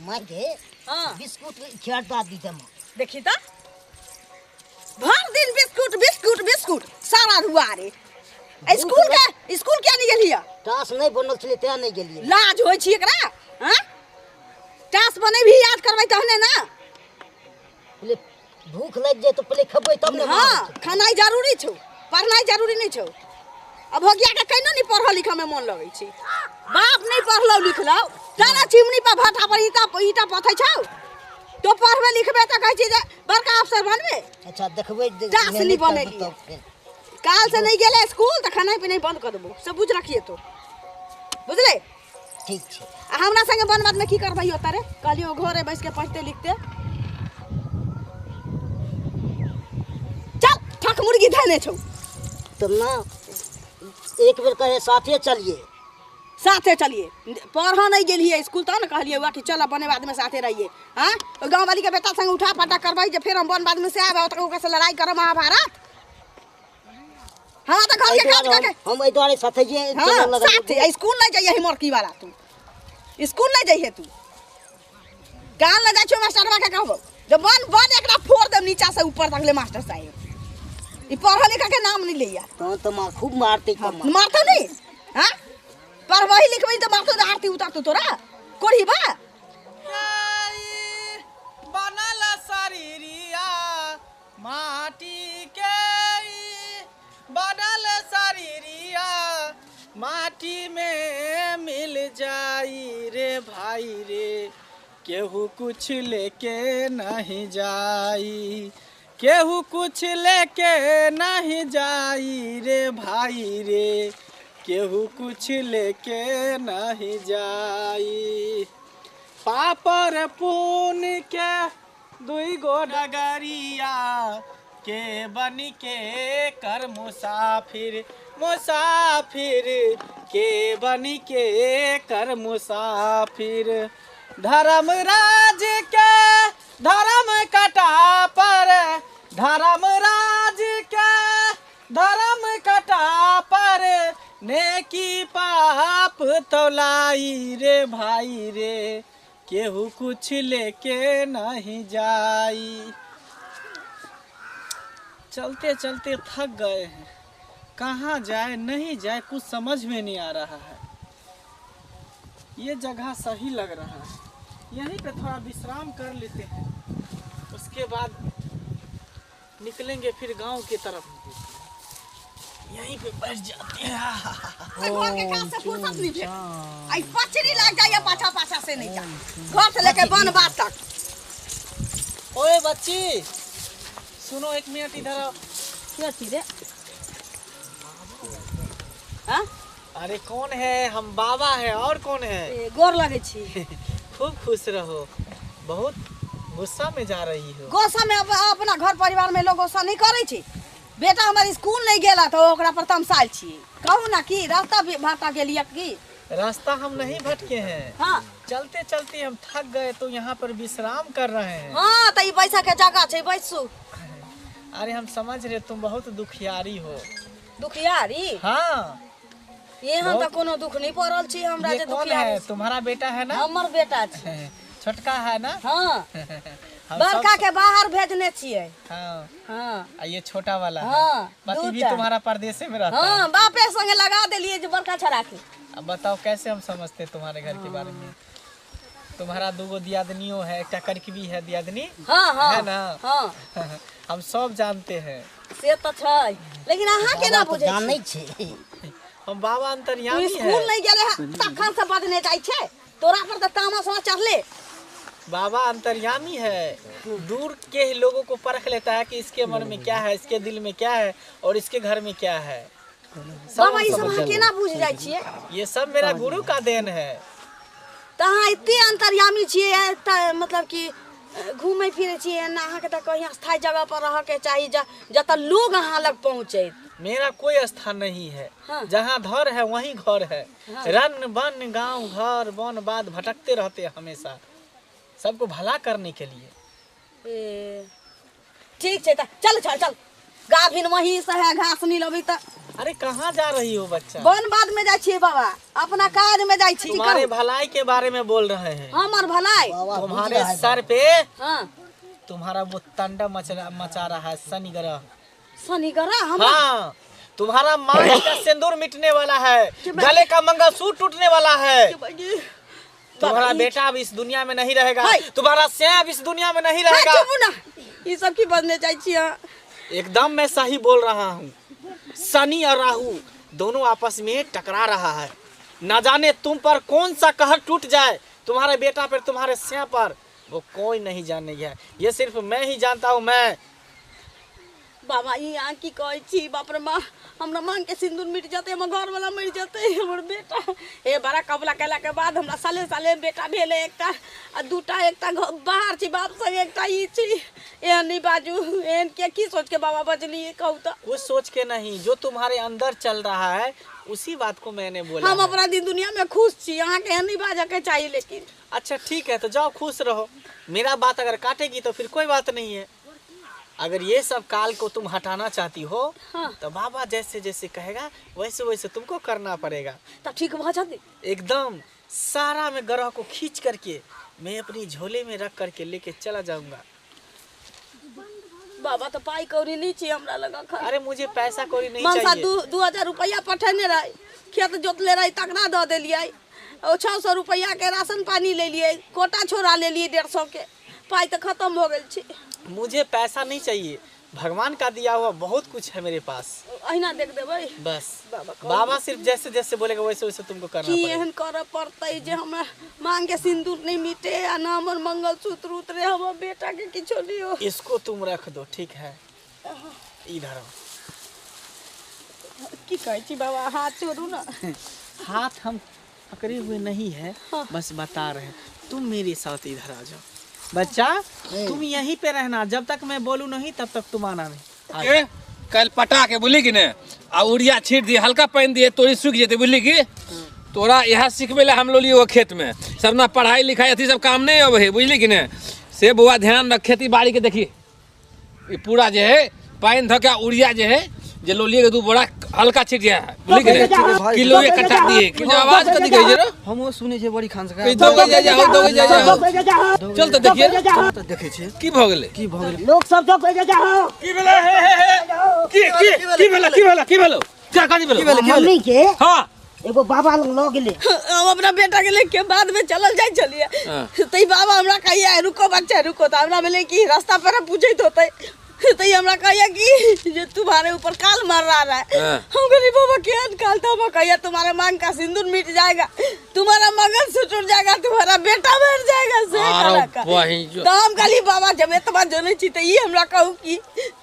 मागे हां बिस्कुट खियाता दी दम देखी त भर दिन बिस्कुट बिस्कुट बिस्कुट सारा रुआ रे स्कूल क्या नहीं गेलिए टास नहीं बनल छले ते नहीं गेलिए लाज होय छी एकरा हां टास बने भी याद करबै तहने ना पहले भूख लग जाए तो पहले खबै तब ना हां खानाई जरूरी छौ पढ़नाई जरूरी नहीं छौ अब हो गया के कहिनो नहीं पढ़ल लिखल में मन लगै छी बाप नहीं पढ़लौ लिखलौ तारा चिमनी पर भाटा पर ईटा पथै छौ तो पढ़बे लिखबे त कहै छी जे बड़का अफसर बनबे अच्छा देखबै टास नहीं बनेलिए काल से नहीं गेले स्कूल त खाना पीना बंद कर देबो सब बुझ रखिए तो बुझले ठीक छै आ हमरा संगे बनबाद में की करबै होता रे कहलियो घरे बैठ के पढ़ते लिखते चल ठक मुर्गी धने छौ तो ना एक बेर कहे साथे चलिए पढ़ा नहीं गेलिए स्कूल त न कहलिए हुआ कि चल बने बाद में साथे रहिए हां तो गांव वाली के बेटा संग उठा पटा करबै जे फिर हम बन बाद में से आबे त ओकरा से लड़ाई कर महाभारत हां त घर के काज करके हम ए द्वारे साथे जे चल लगा साथे स्कूल नहीं जाइए हिमरकी वाला तू स्कूल नहीं जाइए तू गाल न जा छो मास्टरवा के कहबो जब बन एकरा फोड़ दे नीचा से ऊपर तक ले मास्टर साहब ई पढ़ा लिखा के नाम नहीं लिया तो मां खूब मारते कम मारतो नहीं हां पर वही लिखबै त मारतो आरती उतार तो तोरा कोड़ी बा बनल शरीरिया माटी के बनल शरीरिया माटी में मिल जाई रे भाई रे केहू कुछ लेके नहीं जाई केहू कुछ लेके नहीं जाई रे भाई रे केहू कुछ लेके नहीं जाई पापर पून के दुई गो डगरिया के बनी के कर मुसाफिर मुसाफिर के बनी के कर मुसाफिर धर्मराज के धर्म कटा पर धर्मराज के धर्म कटा पर नेकी पाप तौलाई रे भाई रे केहू कुछ लेके नहीं जाई चलते चलते थक गए हैं कहाँ जाए नहीं जाए कुछ समझ में नहीं आ रहा है ये जगह सही लग रहा है यहीं पे थोड़ा विश्राम कर लेते हैं उसके बाद निकलेंगे फिर गांव की तरफ यहीं पे बैठ जाते हैं घर के काम से फुर्सत नहीं भेट आई पचरी लग जाए पाछा पाछा से नहीं जा घर से लेके बन बात तक ओए बच्ची सुनो एक मिनट इधर आओ क्या चीज है हां अरे कौन है हम बाबा है और कौन है गोर लगे छी खूब खुश रहो बहुत गुस्सा में जा रही हो गुस्सा में अपना घर परिवार में लोग गुस्सा नहीं करे छी बेटा हमारे स्कूल नहीं गेला तो ओकरा पर तमसाइल छी कहू ना कि रास्ता भाटा के लिए की रास्ता हम नहीं भटके हैं हां चलते चलते हम थक गए तो यहाँ पर विश्राम कर रहे हैं हां त ई पैसा के जगह छै बैसू अरे हम समझ रहे तुम बहुत दुखियारी हो दुखियारी हाँ यहाँ तो कोनो दुख नहीं पड़ल छी हमरा जे दुखियारी है तुम्हारा बेटा है ना हमर बेटा छै छोटका है ना हां बड़का के बाहर भेजने छिए हां हां ये छोटा वाला हां पति भी तुम्हारा परदेश में रहता है हां बापे संगे लगा देलिए जे बड़का छड़ा के अब बताओ कैसे हम समझते तुम्हारे घर के बारे में तुम्हारा दूगो दियादनियों है एक करकबी है दियादनी हां हां है ना हां हम सब जानते हैं से तो छै लेकिन अहाँ के ना बुझै जानै छी हम बाबा अंतर्यामी है स्कूल नहीं गेले तखन से बदने जाय छै तोरा पर त तामस चढ़ले बाबा अंतर्यामी है दूर के ही लोगों को परख लेता है कि इसके मन में क्या है इसके दिल में क्या है और इसके घर में क्या है बाबा ई सब केना बुझ जाय छिए ये सब मेरा गुरु का देन है तहाँ इतने अंतर्यामी छिए त मतलब कि घूमे फिरे छिए ना अहाँ के त कहीं स्थायी जगह पर रह के चाहिए जत लोग अहाँ लग पहुँचे मेरा कोई स्थान नहीं है हाँ। जहाँ घर है वहीं घर है हाँ। रन बन गांव घर वन बाद भटकते रहते हैं हमेशा सबको भला करने के लिए ठीक है चल चल चल गाभिन वहीं से है घास नहीं लबी त अरे कहाँ जा रही हो बच्चा? वन बाद में जाइ छी बाबा, अपना काज में जाइ छी। तुम्हारे भलाई के बारे में बोल रहे हैं। हमर भलाई तुम्हारे सर पे हां तुम्हारा वो तांडव मचा रहा है शनि ग्रह। शनि ग्रह हम हाँ, तुम्हारा मांग का सिंदूर मिटने वाला है, गले का मंगलसूत्र टूटने वाला है। तुम्हारा बेटा अब इस दुनिया में नहीं रहेगा, तुम्हारा श्याम इस दुनिया में नहीं रहेगा। ये सब की बनने जाइ छी। एकदम मैं सही बोल रहा हूँ। शनि और राहु दोनों आपस में टकरा रहा है। न जाने तुम पर कौन सा कहर टूट जाए, तुम्हारे बेटा पर, तुम्हारे श्याम पर, वो कोई नहीं जाने है। ये सिर्फ मैं ही जानता हूँ। मैं बाबा यहाँ की कहे छी, बाप रे माँ, हमरा मांग के सिंदूर मिट जाते, हमर घर वाला मर जाते, हमर बेटा ए बड़ा कबला कैला के बाद हमरा साले साले बेटा भेले, एकटा आ दूटा, एकटा बाहर छी बाप संग, एकटा ई छी। एहन नहीं बाजू, एहन के की सोच के बाबा बजली कहू तो? वो सोच के नहीं, जो तुम्हारे अंदर चल रहा है उसी बात को मैंने बोला। हम अपना दिन दुनिया में खुश छी, यहाँ के एहन नहीं बाजा के चाहिए। लेकिन अच्छा ठीक है, तो जाओ खुश रहो। मेरा बात अगर काटेगी तो फिर कोई बात नहीं है। अगर ये सब काल को तुम हटाना चाहती हो तो बाबा जैसे जैसे कहेगा वैसे वैसे तुमको करना पड़ेगा। तब ठीक हो जाते एकदम सारा में ग्रह को खींच करके मैं अपनी झोले में रख करके लेके चला जाऊंगा। बाबा तो पाई कौड़ी नहीं चाहिए हमरा लगा। अरे मुझे पैसा कौड़ी नहीं मनसा चाहिए। 2000 रुपया पठेने रहे, खेत जोतले रही, तकरा दे दिलिए, और 600 रुपया के राशन पानी ले लिए, कोटा छोड़ा ले लिए 150 के, पाई तो खत्म हो गई छी। मुझे पैसा नहीं चाहिए, भगवान का दिया हुआ बहुत कुछ है मेरे पास। अहिना देख दे भाई बस बाबा सिर्फ जैसे जैसे बोलेगा वैसे वैसे तुमको करना की पड़ेगा। एहन करे पड़ते जे हमरा मांग के सिंदूर नहीं मिटे, आ ना हमर मंगलसूत्र उतरे, हमर बेटा के किछो नहीं हो। इसको तुम रख दो, ठीक है? इधर की कहै छी बाबा, हाथ छोड़ू ना। हाथ हम पकड़े हुए नहीं है, बस बता रहे हैं। तुम मेरे साथ इधर आ जाओ। बच्चा तुम यहीं पे रहना, जब तक मैं बोलूँ नहीं तब तक तुम आना नहीं। कल पटा के बोली कि ने आ उड़िया छीट दिए, हल्का पानी दिए तो सूख जेते, बुझली की? तोरा यहाँ सिखबे ला हम लोग लिए वो खेत में सब ना पढ़ाई लिखाई अथी सब काम नहीं अब है, बुझली कि ने? से बुआ ध्यान रख, खेती बाड़ी के देखी ये पूरा जो है पानी धके उड़िया जो है जे लो लिए दू बड़ा हल्का छिट गया, बुझली कि ने? किलो एक कटा दिए कि आवाज कथि कहै रे? हमो सुनै छै बड़ी खान से दो जा जा दो जा जा चल तो देखिए तो देखे छै की भ गेलै, की भ गेलै। लोग सब तो कह जाओ की भेलै की भेलो क्या कथि भेलो हमनी के हां एगो बाबा लोग ल गेले, हम अपना बेटा के लेके बाद में चलल जाय चलिए। तई बाबा हमरा कहिया रुको बच्चा रुको, तो हमरा बोले कि रास्ता पर पूछत होते, तो हमरा कहिया कि जे तुम्हारे ऊपर काल मार रहा है। हम कहली बाबा क्या काल? तो हम कहिया तुम्हारे मांग का सिंदूर मिट जाएगा, तुम्हारा मंगलसूत्र टूट जाएगा, तुम्हारा बेटा मर जाएगा से काला का। तो हम कहली बाबा जब एतबा जने छी तो ये हमरा कहू कि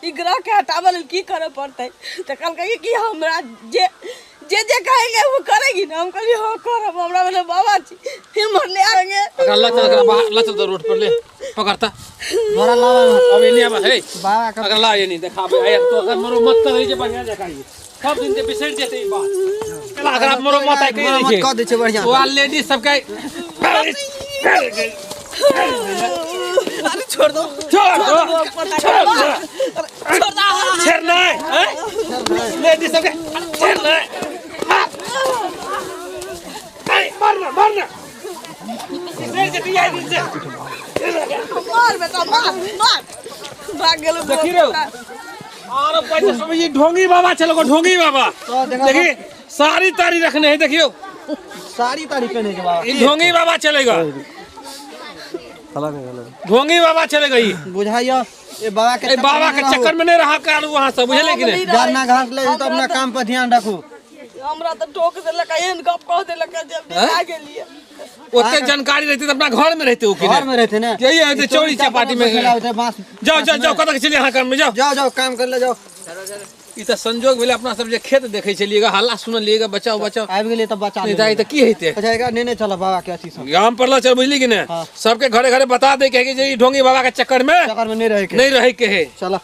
ई ग्रह के हटावल की करे पड़ते? तो कल कहिए कि हमरा जे कहेंगे वो करेगी ना। हम कहली हाँ करब। हमरा बोले बाबा जी हम ले आएंगे। अगला चल बाहर ला, चल तो रोड पर ले पकड़ता बड़ा लावा अब ये नहीं अब है बाबा का अगला ये नहीं दिखाबे आया तो अगर मरो मत करे जे बढ़िया दिखाई सब दिन से बिसर जेते ई बात। चला अगर आप मरो मत आई कहीं मत कह दे छै बढ़िया। वो लेडीज सब के अरे छोड़ दो छोड़ दो छेड़ना है लेडीज सब के छेड़ना है मारना मारना बिसर जेते आई दिन से मार बेटा मार मार भाग गेलो। देखी रे और पैसा सब ये ढोंगी बाबा चलो ढोंगी बाबा देखी सारी तारी रखने है, देखियो सारी तारीफ करने के बाबा ये ढोंगी बाबा चलेगा, ढोंगी बाबा चलेगा। ये बुझाइयो ए बाबा के चक्कर में नहीं रहा कर वहां से, बुझले कि नहीं? जानना घाट ले तो अपना काम पर ध्यान रखू। हमरा तो ठोक देलक, एहन गप कह देलक जब आ गेलिए। ओते जानकारी रहती तो अपना घर में रहते हो कि घर में रहते ना, यही है चोरी चपाटी में। जाओ जाओ जाओ कतक चलिए यहाँ काम में जाओ जाओ जाओ काम कर ले जाओ। ई त संजोग भेले अपना सब जे खेत देखे चलिएगा, हल्ला सुनलिएगा, बचाओ बचाओ आबि गेले त बचा नहीं दाई त की हेते अच्छा एकरा नेने चल बाबा के अथी सब गांव पर ला चल, बुझली कि ने? सबके घरे घरे बता दे के जे ई ढोंगी बाबा के चक्कर में नहीं रहे के नहीं रहे के है। चलो